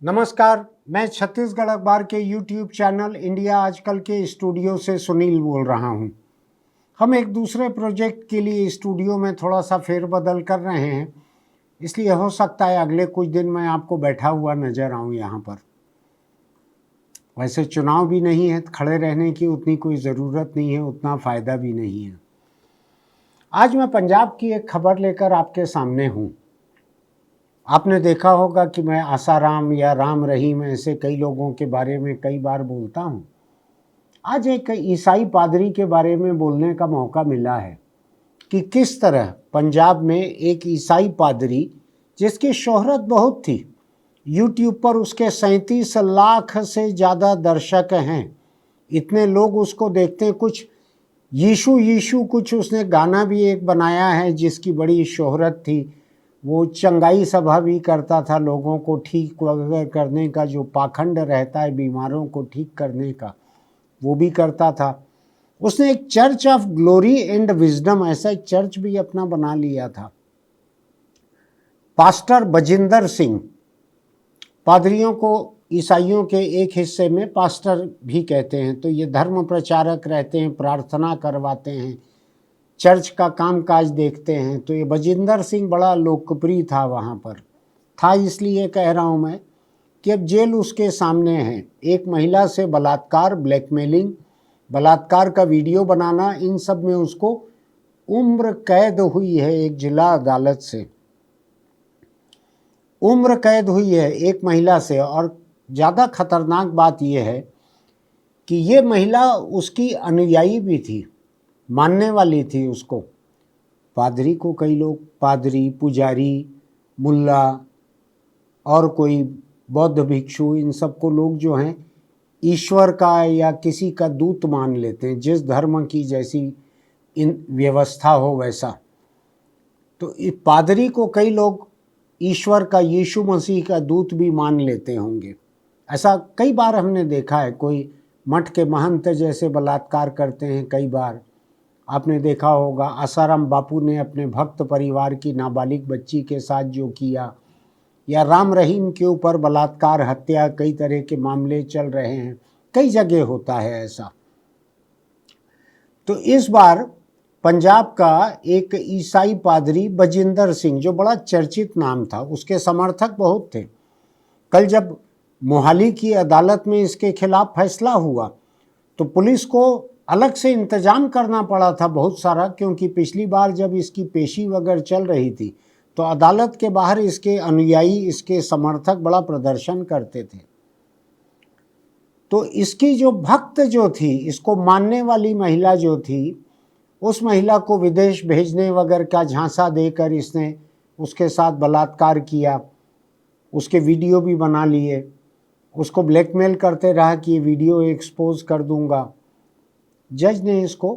नमस्कार, मैं छत्तीसगढ़ अखबार के यूट्यूब चैनल इंडिया आजकल के स्टूडियो से सुनील बोल रहा हूं। हम एक दूसरे प्रोजेक्ट के लिए स्टूडियो में थोड़ा सा फेरबदल कर रहे हैं, इसलिए हो सकता है अगले कुछ दिन मैं आपको बैठा हुआ नजर आऊं यहाँ पर। वैसे चुनाव भी नहीं है, खड़े रहने की उतनी कोई ज़रूरत नहीं है, उतना फ़ायदा भी नहीं है। आज मैं पंजाब की एक खबर लेकर आपके सामने हूँ। आपने देखा होगा कि मैं आसाराम या राम रहीम ऐसे कई लोगों के बारे में कई बार बोलता हूँ। आज एक ईसाई पादरी के बारे में बोलने का मौका मिला है कि किस तरह पंजाब में एक ईसाई पादरी जिसकी शोहरत बहुत थी, यूट्यूब पर उसके 37 लाख से ज़्यादा दर्शक हैं, इतने लोग उसको देखते हैं। कुछ यीशु यीशु कुछ उसने गाना भी एक बनाया है जिसकी बड़ी शोहरत थी। वो चंगाई सभा भी करता था, लोगों को ठीक करने का, जो पाखंड रहता है बीमारों को ठीक करने का, वो भी करता था। उसने एक church of glory and wisdom ऐसा एक चर्च भी अपना बना लिया था। पास्टर बजिंदर सिंह, पादरियों को ईसाइयों के एक हिस्से में पास्टर भी कहते हैं, तो ये धर्म प्रचारक रहते हैं, प्रार्थना करवाते हैं, चर्च का कामकाज देखते हैं। तो ये बजिंदर सिंह बड़ा लोकप्रिय था वहाँ पर। था इसलिए कह रहा हूँ मैं कि अब जेल उसके सामने है। एक महिला से बलात्कार, ब्लैकमेलिंग, बलात्कार का वीडियो बनाना, इन सब में उसको उम्र कैद हुई है एक जिला अदालत से। उम्र कैद हुई है एक महिला से। और ज़्यादा खतरनाक बात यह है कि ये महिला उसकी अनुयायी भी थी, मानने वाली थी उसको। पादरी को कई लोग, पादरी, पुजारी, मुल्ला और कोई बौद्ध भिक्षु, इन सबको लोग जो हैं ईश्वर का या किसी का दूत मान लेते हैं, जिस धर्म की जैसी इन व्यवस्था हो वैसा। तो इस पादरी को कई लोग ईश्वर का, यीशु मसीह का दूत भी मान लेते होंगे। ऐसा कई बार हमने देखा है। कोई मठ के महंत जैसे बलात्कार करते हैं कई बार। आपने देखा होगा आसाराम बापू ने अपने भक्त परिवार की नाबालिग बच्ची के साथ जो किया, या राम रहीम के ऊपर बलात्कार, हत्या, कई तरह के मामले चल रहे हैं, कई जगह होता है ऐसा। तो इस बार पंजाब का एक ईसाई पादरी बजिंदर सिंह, जो बड़ा चर्चित नाम था, उसके समर्थक बहुत थे। कल जब मोहाली की अदालत में इसके खिलाफ फैसला हुआ तो पुलिस को अलग से इंतजाम करना पड़ा था बहुत सारा, क्योंकि पिछली बार जब इसकी पेशी वगैरह चल रही थी तो अदालत के बाहर इसके अनुयायी, इसके समर्थक बड़ा प्रदर्शन करते थे। तो इसकी जो भक्त जो थी, इसको मानने वाली महिला जो थी, उस महिला को विदेश भेजने वगैरह का झांसा देकर इसने उसके साथ बलात्कार किया, उसके वीडियो भी बना लिए, उसको ब्लैकमेल करते रहा कि ये वीडियो एक्सपोज कर दूंगा। जज ने इसको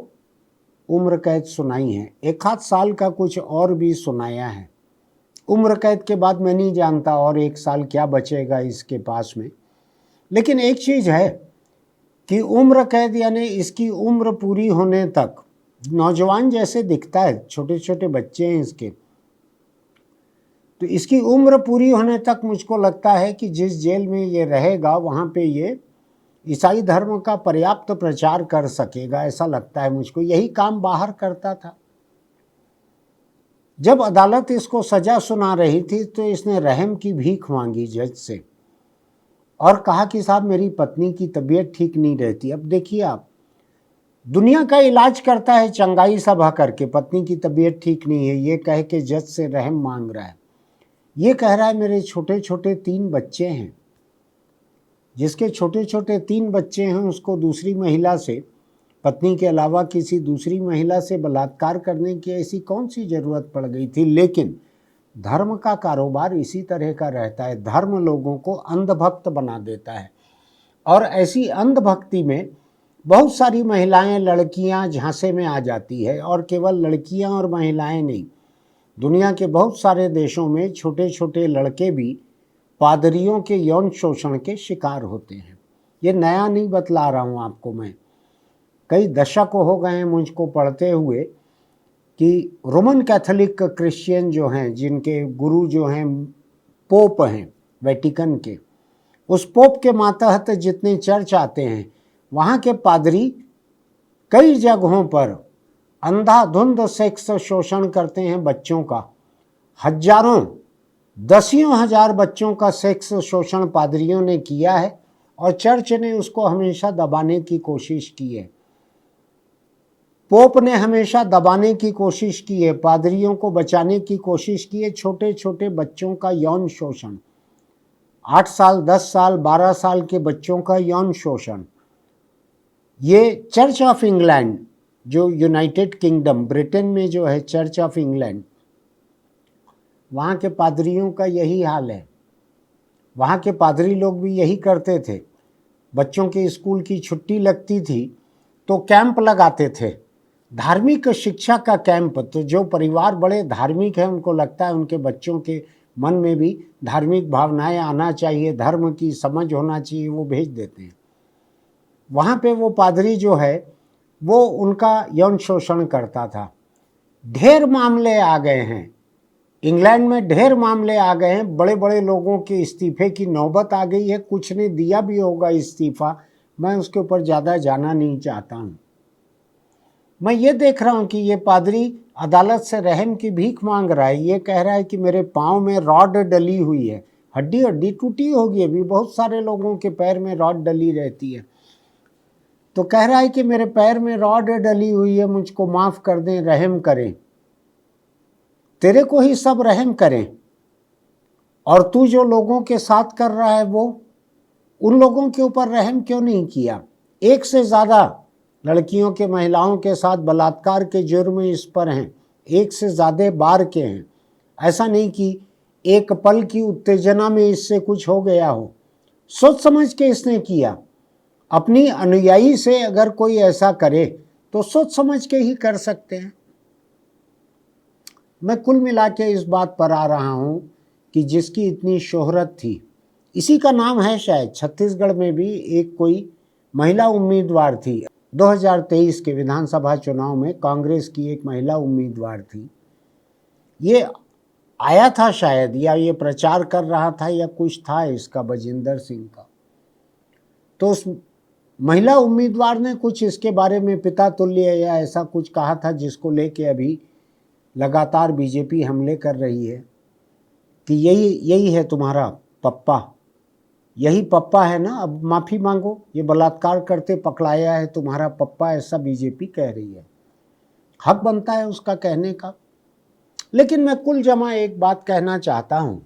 उम्र कैद सुनाई है, 1 आध साल का कुछ और भी सुनाया है। उम्र कैद के बाद मैं नहीं जानता और 1 साल क्या बचेगा इसके पास में। लेकिन एक चीज़ है कि उम्र कैद यानी इसकी उम्र पूरी होने तक, नौजवान जैसे दिखता है, छोटे छोटे बच्चे हैं इसके, तो इसकी उम्र पूरी होने तक मुझको लगता है कि जिस जेल में ये रहेगा वहाँ पे ये ईसाई धर्म का पर्याप्त प्रचार कर सकेगा, ऐसा लगता है मुझको। यही काम बाहर करता था। जब अदालत इसको सजा सुना रही थी तो इसने रहम की भीख मांगी जज से और कहा कि साहब मेरी पत्नी की तबीयत ठीक नहीं रहती। अब देखिए आप, दुनिया का इलाज करता है चंगाई सभा करके, पत्नी की तबीयत ठीक नहीं है ये कह के जज से रहम मांग रहा है। ये कह रहा है मेरे छोटे छोटे 3 बच्चे हैं। जिसके छोटे छोटे 3 बच्चे हैं उसको दूसरी महिला से, पत्नी के अलावा किसी दूसरी महिला से बलात्कार करने की ऐसी कौन सी ज़रूरत पड़ गई थी। लेकिन धर्म का कारोबार इसी तरह का रहता है। धर्म लोगों को अंधभक्त बना देता है और ऐसी अंधभक्ति में बहुत सारी महिलाएं, लड़कियां झांसे में आ जाती है। और केवल लड़कियां और महिलाएं नहीं, दुनिया के बहुत सारे देशों में छोटे छोटे लड़के भी पादरियों के यौन शोषण के शिकार होते हैं। ये नया नहीं बतला रहा हूँ आपको मैं, कई दशक हो गए हैं मुझको पढ़ते हुए कि रोमन कैथोलिक क्रिश्चियन जो हैं, जिनके गुरु जो हैं पोप हैं वेटिकन के, उस पोप के मातहत जितने चर्च आते हैं, वहाँ के पादरी कई जगहों पर अंधाधुंध सेक्स शोषण करते हैं बच्चों का। हजारों, दसियों हजार बच्चों का सेक्स शोषण पादरियों ने किया है और चर्च ने उसको हमेशा दबाने की कोशिश की है। पोप ने हमेशा दबाने की कोशिश की है, पादरियों को बचाने की कोशिश की है। छोटे छोटे बच्चों का यौन शोषण, 8 साल, 10 साल, 12 साल के बच्चों का यौन शोषण, ये चर्च ऑफ इंग्लैंड, जो यूनाइटेड किंगडम ब्रिटेन में जो है चर्च ऑफ इंग्लैंड, वहाँ के पादरियों का यही हाल है। वहाँ के पादरी लोग भी यही करते थे। बच्चों की स्कूल की छुट्टी लगती थी तो कैंप लगाते थे, धार्मिक शिक्षा का कैंप। तो जो परिवार बड़े धार्मिक हैं, उनको लगता है उनके बच्चों के मन में भी धार्मिक भावनाएं आना चाहिए, धर्म की समझ होना चाहिए, वो भेज देते हैं। वहाँ पे वो पादरी जो है वो उनका यौन शोषण करता था। ढेर मामले आ गए हैं इंग्लैंड में, ढेर मामले आ गए हैं। बड़े बड़े लोगों के इस्तीफे की नौबत आ गई है। कुछ ने दिया भी होगा इस्तीफा, मैं उसके ऊपर ज़्यादा जाना नहीं चाहता हूँ। मैं ये देख रहा हूँ कि ये पादरी अदालत से रहम की भीख मांग रहा है। ये कह रहा है कि मेरे पाँव में रॉड डली हुई है, हड्डी हड्डी टूटी होगी, अभी बहुत सारे लोगों के पैर में रॉड डली रहती है। तो कह रहा है कि मेरे पैर में रॉड डली हुई है, मुझको माफ़ कर दें, रहम करें, तेरे को ही सब रहम करें। और तू जो लोगों के साथ कर रहा है वो उन लोगों के ऊपर रहम क्यों नहीं किया? एक से ज़्यादा लड़कियों के, महिलाओं के साथ बलात्कार के जुर्म इस पर हैं, एक से ज़्यादा बार के हैं। ऐसा नहीं कि एक पल की उत्तेजना में इससे कुछ हो गया हो, सोच समझ के इसने किया। अपनी अनुयायी से अगर कोई ऐसा करे तो सोच समझ के ही कर सकते हैं। मैं कुल मिला के इस बात पर आ रहा हूँ कि जिसकी इतनी शोहरत थी, इसी का नाम है शायद, छत्तीसगढ़ में भी एक कोई महिला उम्मीदवार थी। 2023 के विधानसभा चुनाव में कांग्रेस की एक महिला उम्मीदवार थी। ये आया था शायद, या ये प्रचार कर रहा था, या कुछ था इसका, बजिंदर सिंह का। तो उस महिला उम्मीदवार ने कुछ इसके बारे में पिता तुल्य या ऐसा कुछ कहा था, जिसको लेके अभी लगातार बीजेपी हमले कर रही है कि यही है तुम्हारा पप्पा, यही पप्पा है ना, अब माफ़ी मांगो, ये बलात्कार करते पकड़ाया है तुम्हारा पप्पा, ऐसा बीजेपी कह रही है। हक बनता है उसका कहने का। लेकिन मैं कुल जमा एक बात कहना चाहता हूँ,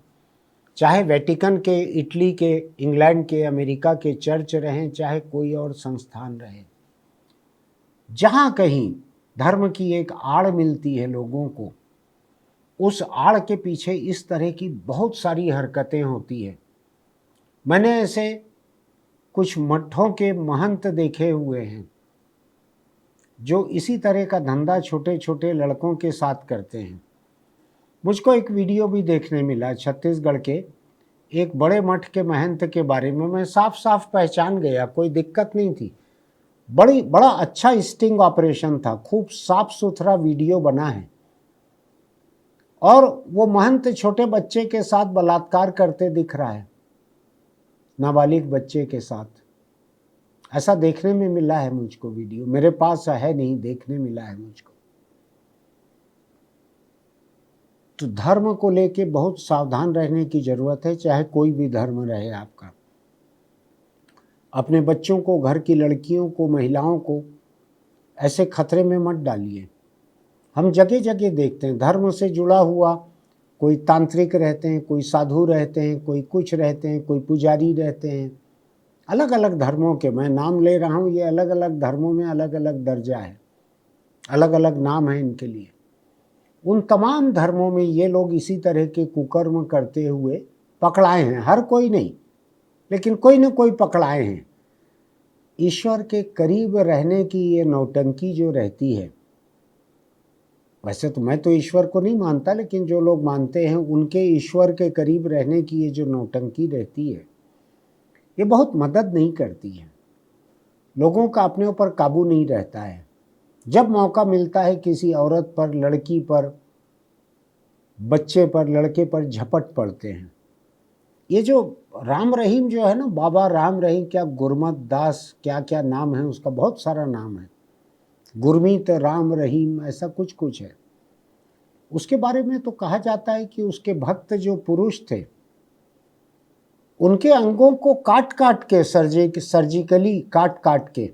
चाहे वेटिकन के, इटली के, इंग्लैंड के, अमेरिका के चर्च रहें, चाहे कोई और संस्थान रहे, जहाँ कहीं धर्म की एक आड़ मिलती है लोगों को, उस आड़ के पीछे इस तरह की बहुत सारी हरकतें होती है। मैंने ऐसे कुछ मठों के महंत देखे हुए हैं जो इसी तरह का धंधा छोटे छोटे लड़कों के साथ करते हैं। मुझको एक वीडियो भी देखने मिला छत्तीसगढ़ के एक बड़े मठ के महंत के बारे में। मैं साफ साफ पहचान गया, कोई दिक्कत नहीं थी। बड़ा अच्छा स्टिंग ऑपरेशन था, खूब साफ सुथरा वीडियो बना है। और वो महंत छोटे बच्चे के साथ बलात्कार करते दिख रहा है, नाबालिग बच्चे के साथ। ऐसा देखने में मिला है मुझको वीडियो, मेरे पास है नहीं, देखने मिला है मुझको। तो धर्म को लेके बहुत सावधान रहने की ज़रूरत है, चाहे कोई भी धर्म रहे आपका। अपने बच्चों को, घर की लड़कियों को, महिलाओं को ऐसे खतरे में मत डालिए। हम जगह जगह देखते हैं धर्म से जुड़ा हुआ, कोई तांत्रिक रहते हैं, कोई साधु रहते हैं, कोई कुछ रहते हैं, कोई पुजारी रहते हैं, अलग अलग धर्मों के मैं नाम ले रहा हूँ। ये अलग अलग धर्मों में अलग अलग दर्जा है, अलग अलग नाम है इनके लिए। उन तमाम धर्मों में ये लोग इसी तरह के कुकर्म करते हुए पकड़ाए हैं। हर कोई नहीं, लेकिन कोई न कोई पकड़ाए हैं। ईश्वर के करीब रहने की ये नौटंकी जो रहती है, वैसे तो मैं तो ईश्वर को नहीं मानता, लेकिन जो लोग मानते हैं उनके ईश्वर के करीब रहने की ये जो नौटंकी रहती है, ये बहुत मदद नहीं करती है। लोगों का अपने ऊपर काबू नहीं रहता है। जब मौका मिलता है किसी औरत पर, लड़की पर, बच्चे पर, लड़के पर झपट पड़ते हैं। ये जो राम रहीम जो है ना, बाबा राम रहीम, क्या गुरमत दास, क्या क्या नाम है उसका, बहुत सारा नाम है, गुरमीत राम रहीम, ऐसा कुछ कुछ है। उसके बारे में तो कहा जाता है कि उसके भक्त जो पुरुष थे, उनके अंगों को काट काट के, सर्जिकली काट काट के,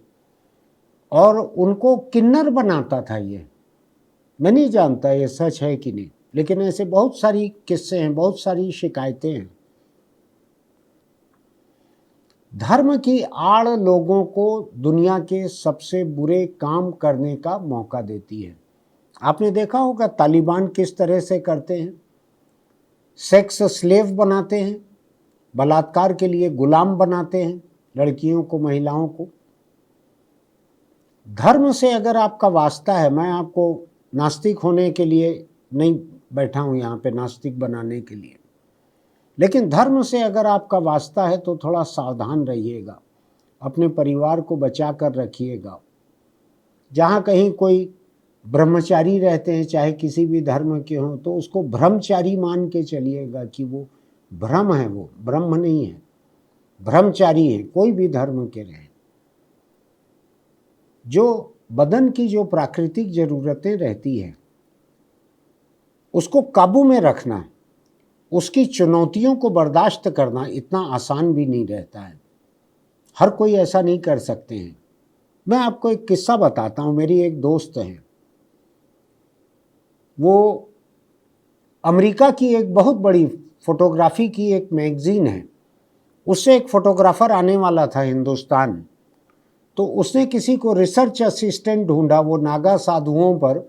और उनको किन्नर बनाता था। ये मैं नहीं जानता ये सच है कि नहीं, लेकिन ऐसे बहुत सारी किस्से हैं, बहुत सारी शिकायतें हैं। धर्म की आड़ लोगों को दुनिया के सबसे बुरे काम करने का मौका देती है। आपने देखा होगा तालिबान किस तरह से करते हैं, सेक्स स्लेव बनाते हैं, बलात्कार के लिए गुलाम बनाते हैं लड़कियों को, महिलाओं को। धर्म से अगर आपका वास्ता है, मैं आपको नास्तिक होने के लिए नहीं बैठा हूं यहाँ पे, नास्तिक बनाने के लिए, लेकिन धर्म से अगर आपका वास्ता है तो थोड़ा सावधान रहिएगा, अपने परिवार को बचा कर रखिएगा। जहाँ कहीं कोई ब्रह्मचारी रहते हैं, चाहे किसी भी धर्म के हों, तो उसको ब्रह्मचारी मान के चलिएगा कि वो भ्रम है, वो ब्रह्म नहीं है, ब्रह्मचारी है, कोई भी धर्म के रहे। जो बदन की जो प्राकृतिक जरूरतें रहती है उसको काबू में रखना, उसकी चुनौतियों को बर्दाश्त करना इतना आसान भी नहीं रहता है। हर कोई ऐसा नहीं कर सकते हैं। मैं आपको एक किस्सा बताता हूँ। मेरी एक दोस्त है, वो अमेरिका की एक बहुत बड़ी फोटोग्राफी की एक मैगजीन है, उससे एक फोटोग्राफर आने वाला था हिंदुस्तान। तो उसने किसी को रिसर्च असिस्टेंट ढूंढा, वो नागा साधुओं पर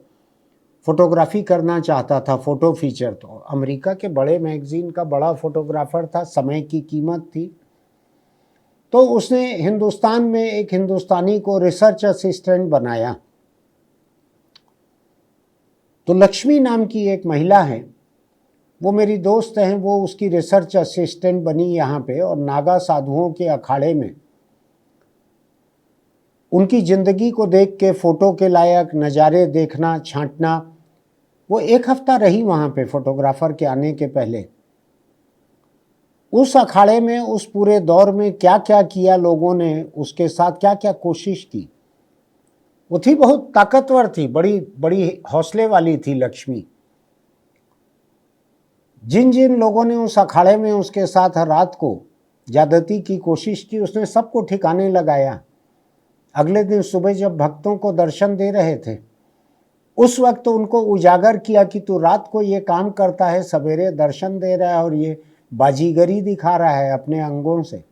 फोटोग्राफी करना चाहता था, फोटो फीचर। तो अमेरिका के बड़े मैगजीन का बड़ा फोटोग्राफर था, समय की कीमत थी। तो उसने हिंदुस्तान में एक हिंदुस्तानी को रिसर्च असिस्टेंट बनाया। तो लक्ष्मी नाम की एक महिला है, वो मेरी दोस्त हैं, वो उसकी रिसर्च असिस्टेंट बनी यहाँ पे। और नागा साधुओं के अखाड़े में उनकी ज़िंदगी को देख के, फ़ोटो के लायक नज़ारे देखना, छांटना। वो एक हफ्ता रही वहाँ पे फोटोग्राफर के आने के पहले। उस अखाड़े में, उस पूरे दौर में क्या क्या किया लोगों ने, उसके साथ क्या क्या कोशिश की। वो थी बहुत ताकतवर थी, बड़ी बड़ी हौसले वाली थी लक्ष्मी। जिन जिन लोगों ने उस अखाड़े में उसके साथ रात को ज्यादती की कोशिश की, उसने सबको ठिकाने लगाया। अगले दिन सुबह जब भक्तों को दर्शन दे रहे थे, उस वक्त उनको उजागर किया कि तू रात को ये काम करता है, सवेरे दर्शन दे रहा है और ये बाजीगरी दिखा रहा है अपने अंगों से।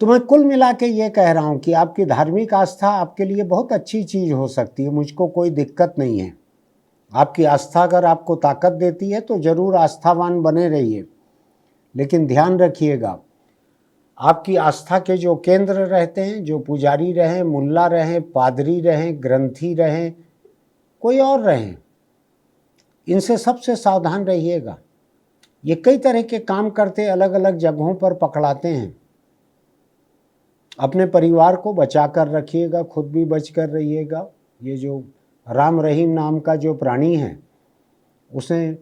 तो मैं कुल मिला के ये कह रहा हूँ कि आपकी धार्मिक आस्था आपके लिए बहुत अच्छी चीज़ हो सकती है, मुझको कोई दिक्कत नहीं है। आपकी आस्था अगर आपको ताकत देती है तो ज़रूर आस्थावान बने रहिए, लेकिन ध्यान रखिएगा, आपकी आस्था के जो केंद्र रहते हैं, जो पुजारी रहें, मुल्ला रहें, पादरी रहें, ग्रंथी रहें, कोई और रहें, इनसे सबसे सावधान रहिएगा। ये कई तरह के काम करते, अलग अलग जगहों पर पकड़ाते हैं। अपने परिवार को बचा कर रखिएगा, खुद भी बच कर रहिएगा। ये जो राम रहीम नाम का जो प्राणी है, उसने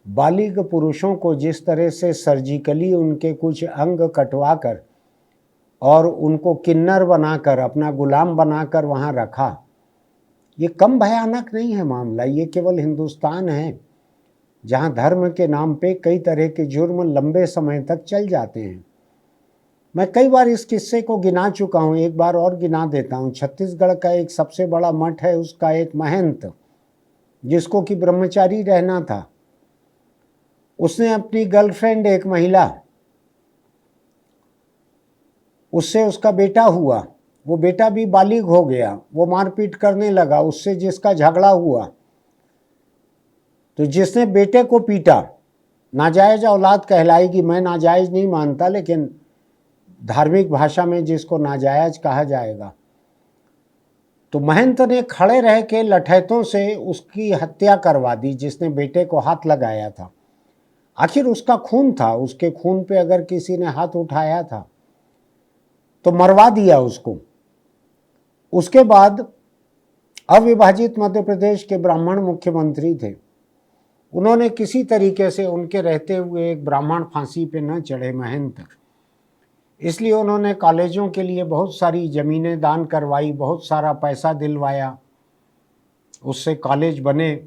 बालिग पुरुषों को जिस तरह से सर्जिकली उनके कुछ अंग कटवा कर और उनको किन्नर बनाकर, अपना गुलाम बनाकर वहाँ रखा, ये कम भयानक नहीं है मामला। ये केवल हिंदुस्तान है जहाँ धर्म के नाम पे कई तरह के जुर्म लंबे समय तक चल जाते हैं। मैं कई बार इस किस्से को गिना चुका हूँ, एक बार और गिना देता हूँ। छत्तीसगढ़ का एक सबसे बड़ा मठ है, उसका एक महंत, जिसको कि ब्रह्मचारी रहना था, उसने अपनी गर्लफ्रेंड, एक महिला, उससे उसका बेटा हुआ, वो बेटा भी बालिग हो गया, वो मारपीट करने लगा, उससे जिसका झगड़ा हुआ, तो जिसने बेटे को पीटा, नाजायज औलाद कहलाएगी, मैं नाजायज नहीं मानता, लेकिन धार्मिक भाषा में जिसको नाजायज कहा जाएगा। तो महंत ने खड़े रह के लठैतों से उसकी हत्या करवा दी, जिसने बेटे को हाथ लगाया था। आखिर उसका खून था, उसके खून पे अगर किसी ने हाथ उठाया था तो मरवा दिया उसको। उसके बाद अविभाजित मध्य प्रदेश के ब्राह्मण मुख्यमंत्री थे, उन्होंने किसी तरीके से उनके रहते हुए एक ब्राह्मण फांसी पे न चढ़े महंत, इसलिए उन्होंने कॉलेजों के लिए बहुत सारी ज़मीनें दान करवाई, बहुत सारा पैसा दिलवाया, उससे कॉलेज बने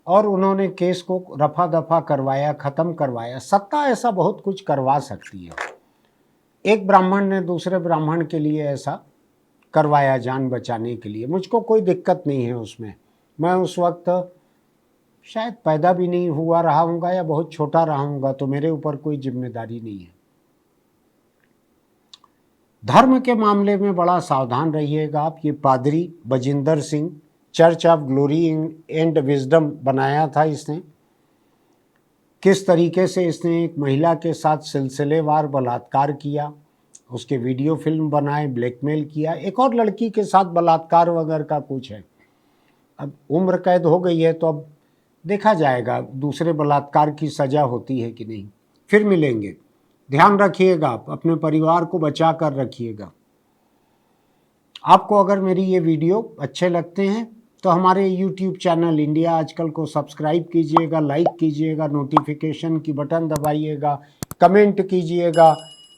और उन्होंने केस को रफा दफा करवाया, ख़त्म करवाया। सत्ता ऐसा बहुत कुछ करवा सकती है। एक ब्राह्मण ने दूसरे ब्राह्मण के लिए ऐसा करवाया जान बचाने के लिए। मुझको कोई दिक्कत नहीं है उसमें। मैं उस वक्त शायद पैदा भी नहीं हुआ रहा हूँगा या बहुत छोटा रहा हूँगा, तो मेरे ऊपर कोई जिम्मेदारी नहीं है। धर्म के मामले में बड़ा सावधान रहिएगा आप। ये पादरी Bajinder Singh, church of glory and wisdom बनाया था इसने। किस तरीके से इसने एक महिला के साथ सिलसिलेवार बलात्कार किया, उसके वीडियो फिल्म बनाए, ब्लैकमेल किया। एक और लड़की के साथ बलात्कार वगैरह का कुछ है। अब उम्र कैद हो गई है तो अब देखा जाएगा दूसरे बलात्कार की सज़ा होती है कि नहीं। फिर मिलेंगे। ध्यान रखिएगा, आप अपने परिवार को बचा कर रखिएगा। आपको अगर मेरी ये वीडियो अच्छे लगते हैं तो हमारे YouTube चैनल इंडिया आजकल को सब्सक्राइब कीजिएगा, लाइक कीजिएगा, नोटिफिकेशन की बटन दबाइएगा, कमेंट कीजिएगा,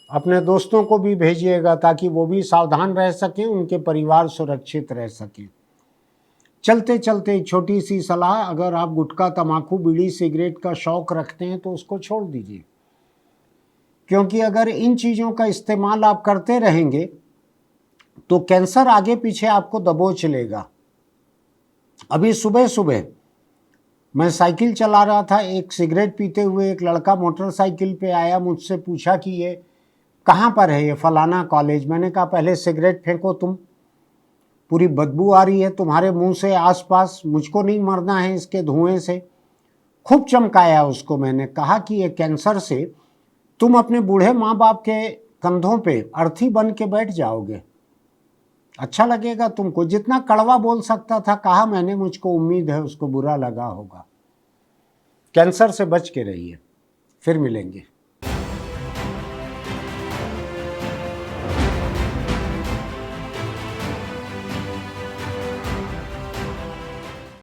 अपने दोस्तों को भी भेजिएगा ताकि वो भी सावधान रह सकें, उनके परिवार सुरक्षित रह सकें। चलते चलते एक छोटी सी सलाह, अगर आप गुटखा, तम्बाकू, बीड़ी, सिगरेट का शौक़ रखते हैं तो उसको छोड़ दीजिए, क्योंकि अगर इन चीज़ों का इस्तेमाल आप करते रहेंगे तो कैंसर आगे पीछे आपको दबोच लेगा। अभी सुबह सुबह मैं साइकिल चला रहा था, एक सिगरेट पीते हुए एक लड़का मोटरसाइकिल पे आया, मुझसे पूछा कि ये कहाँ पर है, ये फलाना कॉलेज। मैंने कहा पहले सिगरेट फेंको तुम, पूरी बदबू आ रही है तुम्हारे मुंह से आसपास, मुझको नहीं मरना है इसके धुएं से। खूब चमकाया उसको। मैंने कहा कि ये कैंसर से तुम अपने बूढ़े माँ बाप के कंधों पे अर्थी बन के बैठ जाओगे, अच्छा लगेगा तुमको। जितना कड़वा बोल सकता था कहा मैंने, मुझको उम्मीद है उसको बुरा लगा होगा। कैंसर से बच के रहिए। फिर मिलेंगे।